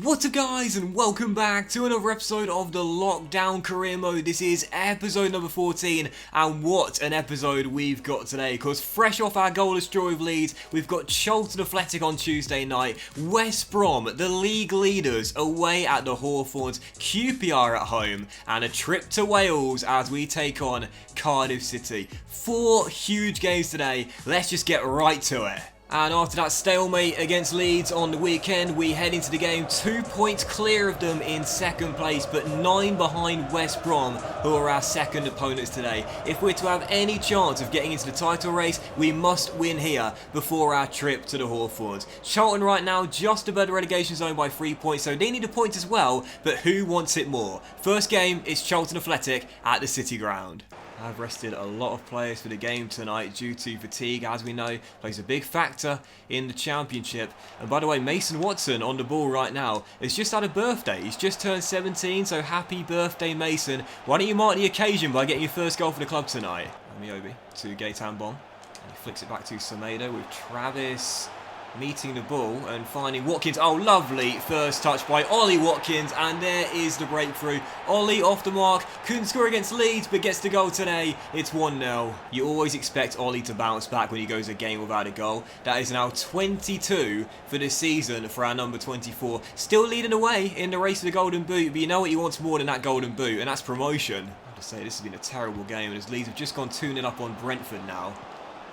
What's up guys, and welcome back to another episode of the Lockdown Career Mode. This is episode number 14, and what an episode we've got today, because fresh off our goalless draw with Leeds, we've got Charlton Athletic on Tuesday night, West Brom, the league leaders, away at the Hawthorns, QPR at home, and a trip to Wales as we take on Cardiff City. 4 huge games today. Let's just get right to it. And after that stalemate against Leeds on the weekend, we head into the game 2 points clear of them in second place, but 9 behind West Brom, who are our second opponents today. If we're to have any chance of getting into the title race, we must win here before our trip to the Hawthorns. Charlton right now just above the relegation zone by 3 points, so they need a point as well, but who wants it more? First game is Charlton Athletic at the City Ground. I've rested a lot of players for the game tonight due to fatigue, as we know, plays a big factor in the Championship. And by the way, Mason Watson on the ball right now has just had a birthday. He's just turned 17, so happy birthday, Mason. Why don't you mark the occasion by getting your first goal for the club tonight? Miobi to Gaetan Bon, and he flicks it back to Semedo with Travis meeting the ball and finding Watkins. Oh, lovely first touch by Ollie Watkins, and there is the breakthrough. Ollie off the mark, couldn't score against Leeds, but gets the goal today. It's 1-0. You always expect Ollie to bounce back when he goes a game without a goal. That is now 22 for the season for our number 24. Still leading away in the race for the Golden Boot, but you know what you want more than that Golden Boot, and that's promotion. I have to say, this has been a terrible game, and as Leeds have just gone 2-0 up on Brentford now.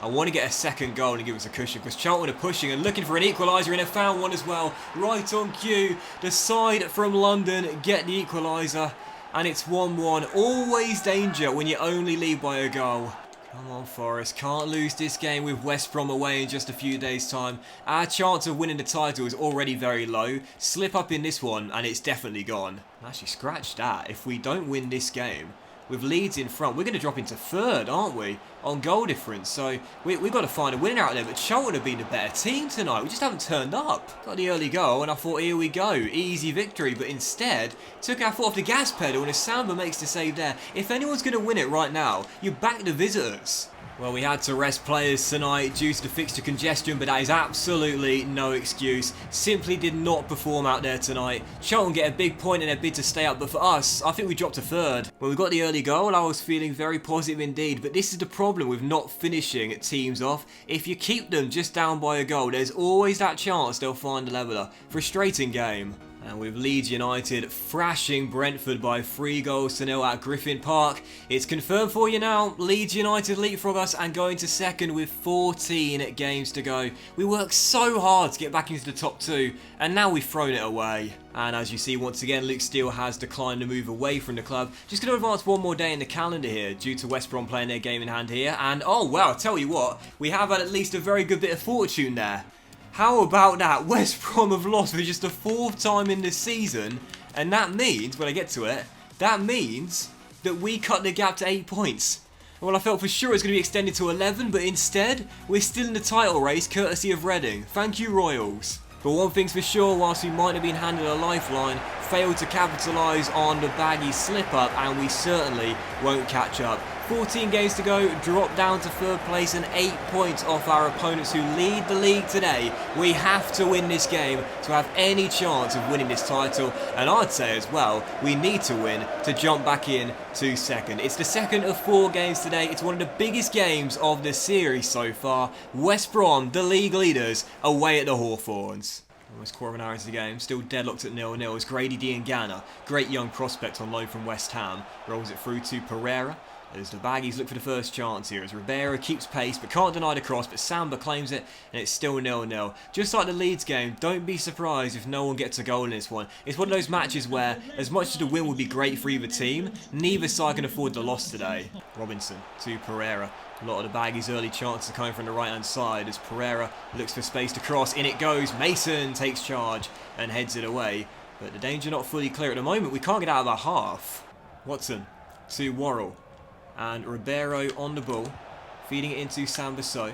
I want to get a second goal and give us a cushion, because Charlton are pushing and looking for an equaliser, and have found one as well. Right on cue. The side from London get the equaliser, and it's 1-1. Always danger when you only lead by a goal. Come on, Forest. Can't lose this game with West Brom away in just a few days' time. Our chance of winning the title is already very low. Slip up in this one, and it's definitely gone. Actually, scratch that. If we don't win this game, with Leeds in front, we're going to drop into third, aren't we? On goal difference. So we've got to find a winner out there. But Charlton have been a better team tonight. We just haven't turned up. Got the early goal, and I thought, here we go. Easy victory. But instead, took our foot off the gas pedal, and as Samba makes the save there. If anyone's going to win it right now, you back the visitors. Well, we had to rest players tonight due to the fixture congestion, but that is absolutely no excuse. Simply did not perform out there tonight. Charlton get a big point in their bid to stay up, but for us, I think we dropped to third. When we got the early goal, I was feeling very positive indeed, but this is the problem with not finishing teams off. If you keep them just down by a goal, there's always that chance they'll find a leveller. Frustrating game. And with Leeds United thrashing Brentford by 3-0 at Griffin Park, it's confirmed for you now. Leeds United leapfrog us and go into second with 14 games to go. We worked so hard to get back into the top 2, and now we've thrown it away. And as you see, once again, Luke Steele has declined to move away from the club. Just going to advance one more day in the calendar here due to West Brom playing their game in hand here. And oh wow, I'll tell you what, we have had at least a very good bit of fortune there. How about that? West Brom have lost for just the 4th time in this season, and that means, when I get to it, that means that we cut the gap to 8 points. Well, I felt for sure it was going to be extended to 11, but instead, we're still in the title race courtesy of Reading. Thank you, Royals. But one thing's for sure, whilst we might have been handed a lifeline, failed to capitalise on the baggy slip-up, and we certainly won't catch up. 14 games to go, drop down to 3rd place and 8 points off our opponents who lead the league today. We have to win this game to have any chance of winning this title, and I'd say as well, we need to win to jump back in to second. It's the second of 4 games today. It's one of the biggest games of the series so far. West Brom, the league leaders, away at the Hawthorns. Almost quarter of an hour into the game, still deadlocked at 0-0 as Grady Diangana, great young prospect on loan from West Ham, rolls it through to Pereira. As the Baggies look for the first chance here, as Ribeiro keeps pace but can't deny the cross, but Samba claims it, and it's still 0-0. Just like the Leeds game, don't be surprised if no one gets a goal in this one. It's one of those matches where, as much as the win would be great for either team, neither side can afford the loss today. Robinson to Pereira. A lot of the Baggies' early chances are coming from the right-hand side as Pereira looks for space to cross. In it goes. Mason takes charge and heads it away. But the danger not fully clear at the moment. We can't get out of our half. Watson to Worrell. And Ribeiro on the ball, feeding it into Sambasso.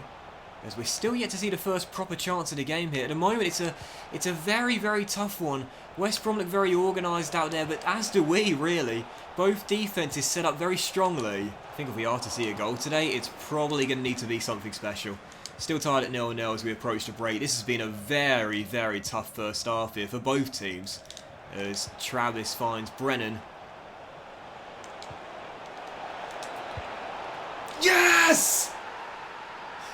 As we're still yet to see the first proper chance of the game here. At the moment, it's a very, very tough one. West Brom look very organised out there, but as do we, really. Both defences set up very strongly. I think if we are to see a goal today, it's probably going to need to be something special. Still tied at 0-0 as we approach the break. This has been a very, very tough first half here for both teams. As Travis finds Brennan. Yes!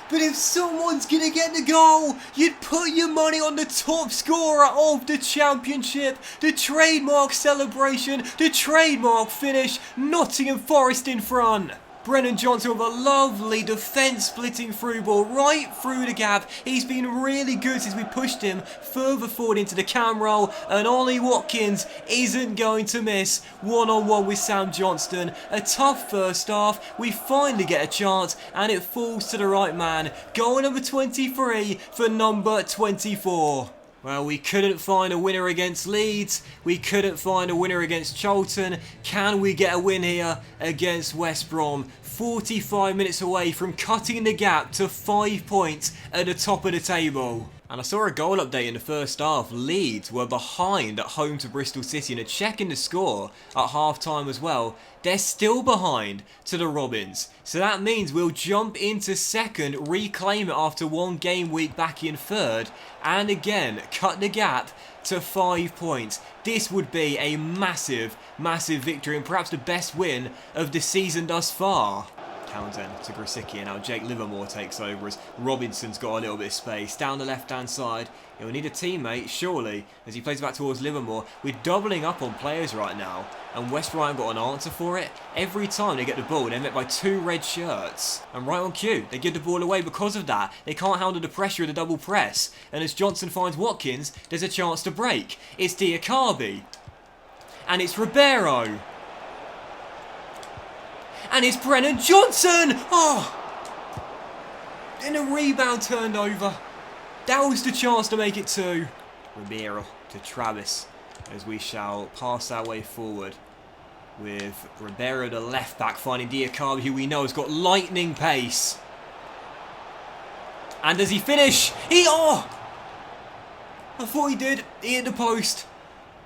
But if someone's going to get the goal, you'd put your money on the top scorer of the championship. The trademark celebration, the trademark finish, Nottingham Forest in front. Brennan Johnson with a lovely defence-splitting through ball right through the gap. He's been really good since we pushed him further forward into the cam roll. And Ollie Watkins isn't going to miss. One-on-one with Sam Johnston. A tough first half. We finally get a chance and it falls to the right man. Goal number 23 for number 24. Well, we couldn't find a winner against Leeds. We couldn't find a winner against Charlton. Can we get a win here against West Brom? 45 minutes away from cutting the gap to 5 points at the top of the table. And I saw a goal update in the first half. Leeds were behind at home to Bristol City and are checking the score at half time as well. They're still behind to the Robins. So that means we'll jump into second, reclaim it after one game week back in third, and again cut the gap to 5 points. This would be a massive, massive victory and perhaps the best win of the season thus far. Townsend to Grosicki, and now Jake Livermore takes over as Robinson's got a little bit of space. Down the left-hand side, he'll need a teammate, surely, as he plays back towards Livermore. We're doubling up on players right now, and West Brom got an answer for it. Every time they get the ball, they're met by 2 red shirts. And right on cue, they give the ball away because of that. They can't handle the pressure of the double press. And as Johnson finds Watkins, there's a chance to break. It's Diakabi. And it's Ribeiro. And it's Brennan Johnson! Oh! And a rebound turned over. That was the chance to make it 2. Ribeiro to Travis as we shall pass our way forward with Ribeiro, the left back, finding Diakabi, who we know has got lightning pace. And does he finish? I thought he did. He hit the post.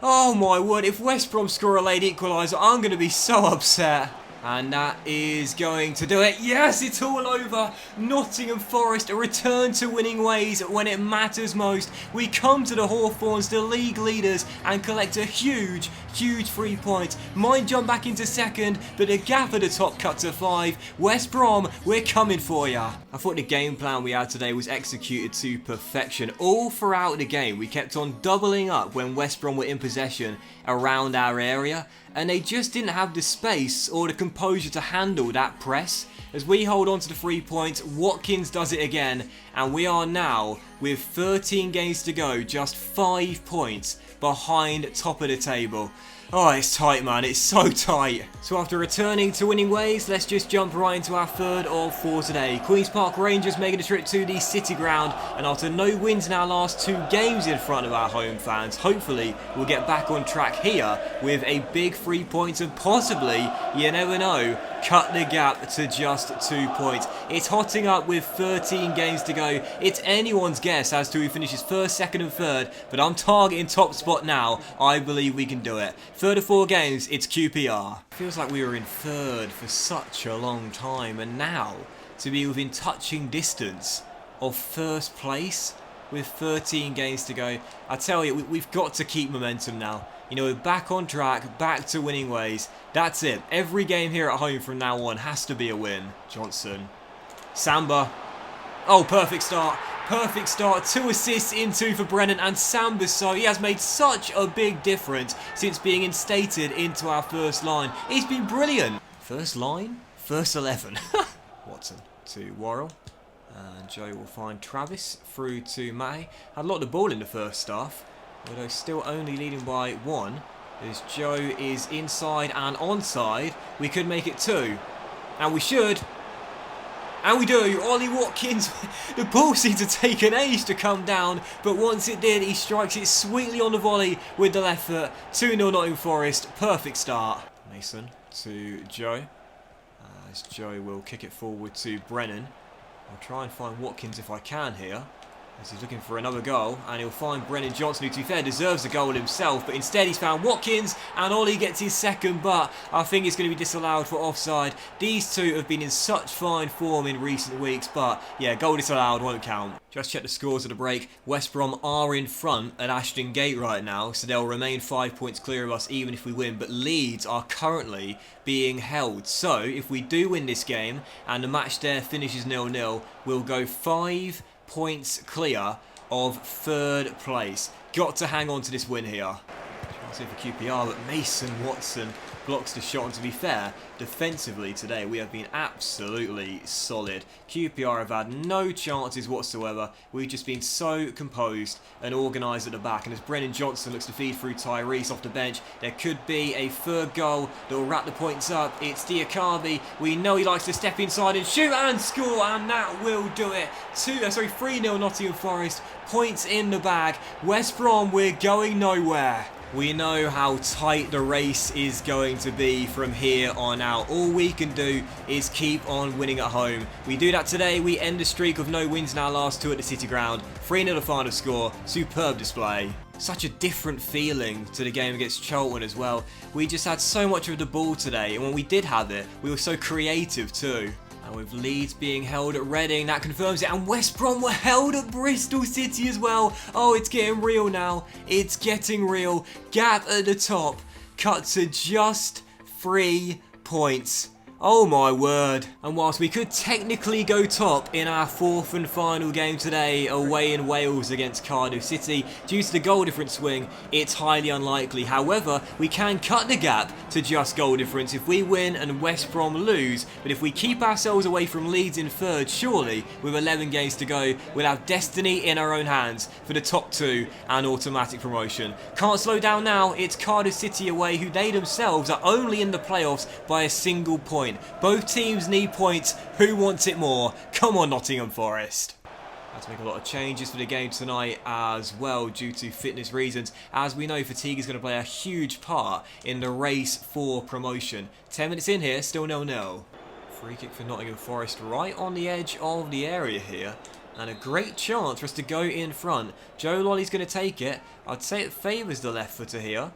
Oh my word, if West Brom score a late equaliser, I'm going to be so upset. And that is going to do it. Yes, it's all over. Nottingham Forest, a return to winning ways when it matters most. We come to the Hawthorns, the league leaders, and collect a huge, huge 3 points. Might jump back into second, but the gap at the top cut to 5. West Brom, we're coming for ya. I thought the game plan we had today was executed to perfection. All throughout the game, we kept on doubling up when West Brom were in possession around our area, and they just didn't have the space or the composure to handle that press. As we hold on to the 3 points, Watkins does it again, and we are now, with 13 games to go, just 5 points behind top of the table. Oh, it's tight, man. It's so tight. So after returning to winning ways, let's just jump right into our third of 4 today. Queen's Park Rangers making a trip to the City Ground, and after no wins in our last 2 games in front of our home fans, hopefully we'll get back on track here with a big 3 points and possibly, you never know, cut the gap to just 2 points. It's hotting up with 13 games to go. It's anyone's guess as to who finishes first, second and third, but I'm targeting top spot now. I believe we can do it. Third of 4 games, it's QPR. Feels like we were in third for such a long time, and now to be within touching distance of first place with 13 games to go. I tell you, we've got to keep momentum now. You know, we're back on track, back to winning ways. That's it. Every game here at home from now on has to be a win. Johnson. Samba. Oh, perfect start. Perfect start. 2 assists in 2 for Brennan and Samba. So he has made such a big difference since being instated into our first line. He's been brilliant. First line? First 11. Watson to Worrell. And Joe will find Travis through to May. Had a lot of the ball in the first half, although still only leading by 1. As Joe is inside and onside, we could make it 2. And we should. And we do. Ollie Watkins, the ball seemed to take an age to come down, but once it did, he strikes it sweetly on the volley with the left foot. 2-0 Nottingham Forest. Perfect start. Mason to Joe. As Joe will kick it forward to Brennan. I'll try and find Watkins if I can here. As he's looking for another goal, and he'll find Brennan Johnson, who to be fair deserves a goal himself, but instead he's found Watkins, and Ollie gets his second, but I think it's going to be disallowed for offside. These two have been in such fine form in recent weeks, but yeah, goal disallowed, won't count. Just check the scores of the break. West Brom are in front at Ashton Gate right now, so they'll remain 5 points clear of us even if we win, but Leeds are currently being held. So if we do win this game, and the match there finishes 0-0, we'll go 5 points clear of third place. Got to hang on to this win here. Chance for QPR, but Mason Watson blocks the shot, and to be fair, defensively today we have been absolutely solid. QPR have had no chances whatsoever. We've just been so composed and organised at the back, and as Brennan Johnson looks to feed through Tyrese off the bench, there could be a third goal that will wrap the points up. It's Diakabi. We know he likes to step inside and shoot and score, and that will do it. 3-0 Nottingham Forest, points in the bag. West Brom, we're going nowhere. We know how tight the race is going to be from here on out. All we can do is keep on winning at home. We do that today. We end the streak of no wins in our last two at the City Ground. 3-0 the final score. Superb display. Such a different feeling to the game against Charlton as well. We just had so much of the ball today, and when we did have it, we were so creative too. And with Leeds being held at Reading, that confirms it. And West Brom were held at Bristol City as well. Oh, it's getting real now. It's getting real. Gap at the top. Cut to just 3 points. Oh my word. And whilst we could technically go top in our fourth and final game today away in Wales against Cardiff City, due to the goal difference swing, it's highly unlikely. However, we can cut the gap to just goal difference if we win and West Brom lose. But if we keep ourselves away from Leeds in third, surely with 11 games to go, we'll have destiny in our own hands for the top 2 and automatic promotion. Can't slow down now. It's Cardiff City away, who they themselves are only in the playoffs by a single point. Both teams need points. Who wants it more? Come on, Nottingham Forest. Had to make a lot of changes for the game tonight as well due to fitness reasons. As we know, fatigue is going to play a huge part in the race for promotion. 10 minutes in here, still 0-0. Free kick for Nottingham Forest right on the edge of the area here. And a great chance for us to go in front. Joe Lolly's going to take it. I'd say it favours the left footer here.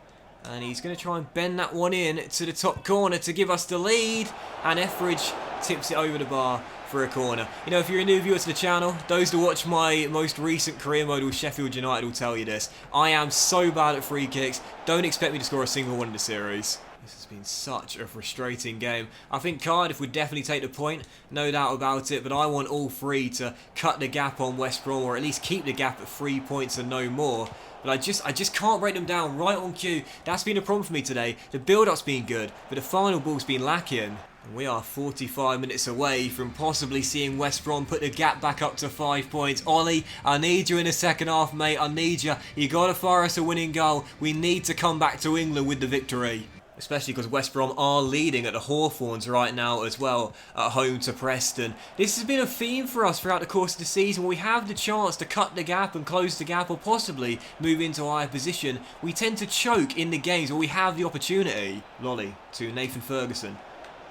And he's going to try and bend that one in to the top corner to give us the lead. And Etheridge tips it over the bar for a corner. You know, if you're a new viewer to the channel, those that watch my most recent career mode with Sheffield United will tell you this. I am so bad at free kicks. Don't expect me to score a single one in the series. This has been such a frustrating game. I think Cardiff would definitely take the point, no doubt about it, but I want all three to cut the gap on West Brom, or at least keep the gap at 3 points and no more. But I just can't break them down right on cue. That's been a problem for me today. The build-up's been good, but the final ball's been lacking. And we are 45 minutes away from possibly seeing West Brom put the gap back up to 5 points. Ollie, I need you in the second half, mate. I need you. You got to fire us a winning goal. We need to come back to England with the victory. Especially because West Brom are leading at the Hawthorns right now as well, at home to Preston. This has been a theme for us throughout the course of the season. When we have the chance to cut the gap and close the gap, or possibly move into a higher position, we tend to choke in the games where we have the opportunity. Lolly to Nathan Ferguson.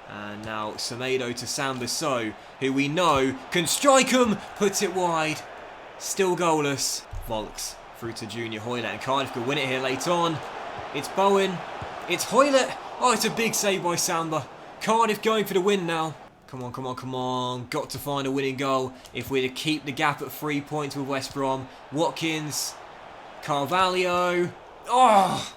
And now Semedo to Sam Bissau, who we know can strike them, puts it wide. Still goalless. Volks through to Junior Hoylett, and Cardiff could win it here late on. It's Bowen. It's Hoylett. Oh, it's a big save by Samba. Cardiff going for the win now. Come on, come on, come on. Got to find a winning goal if we're to keep the gap at 3 points with West Brom. Watkins. Carvalho. Oh!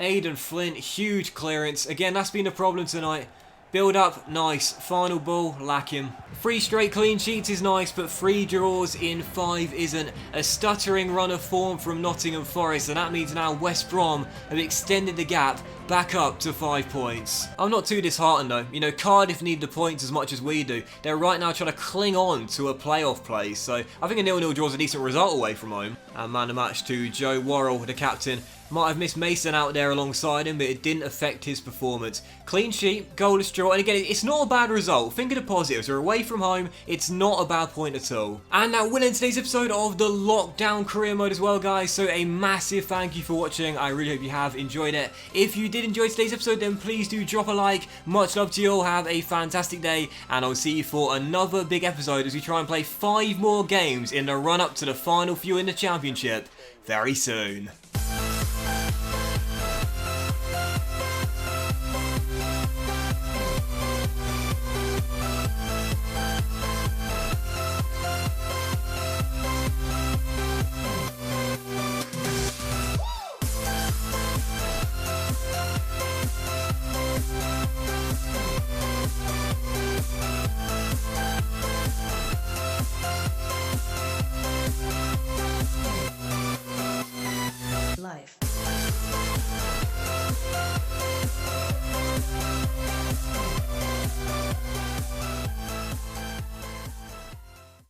Aidan Flint. Huge clearance. Again, that's been a problem tonight. Build up, nice. Final ball, lacking. 3 straight clean sheets is nice, but 3 draws in 5 isn't. A stuttering run of form from Nottingham Forest, and that means now West Brom have extended the gap back up to 5 points. I'm not too disheartened though. You know, Cardiff need the points as much as we do. They're right now trying to cling on to a playoff place, so I think a 0-0 draw is a decent result away from home. And man of the match to Joe Worrell, the captain. Might have missed Mason out there alongside him, but it didn't affect his performance. Clean sheet, goalless draw, and again, it's not a bad result. Think of the positives. We're away from home. It's not a bad point at all. And now we'll end today's episode of the Lockdown Career Mode as well, guys. So a massive thank you for watching. I really hope you have enjoyed it. If you did enjoy today's episode, then please do drop a like. Much love to you all. Have a fantastic day, and I'll see you for another big episode as we try and play 5 more games in the run-up to the final few in the championship very soon.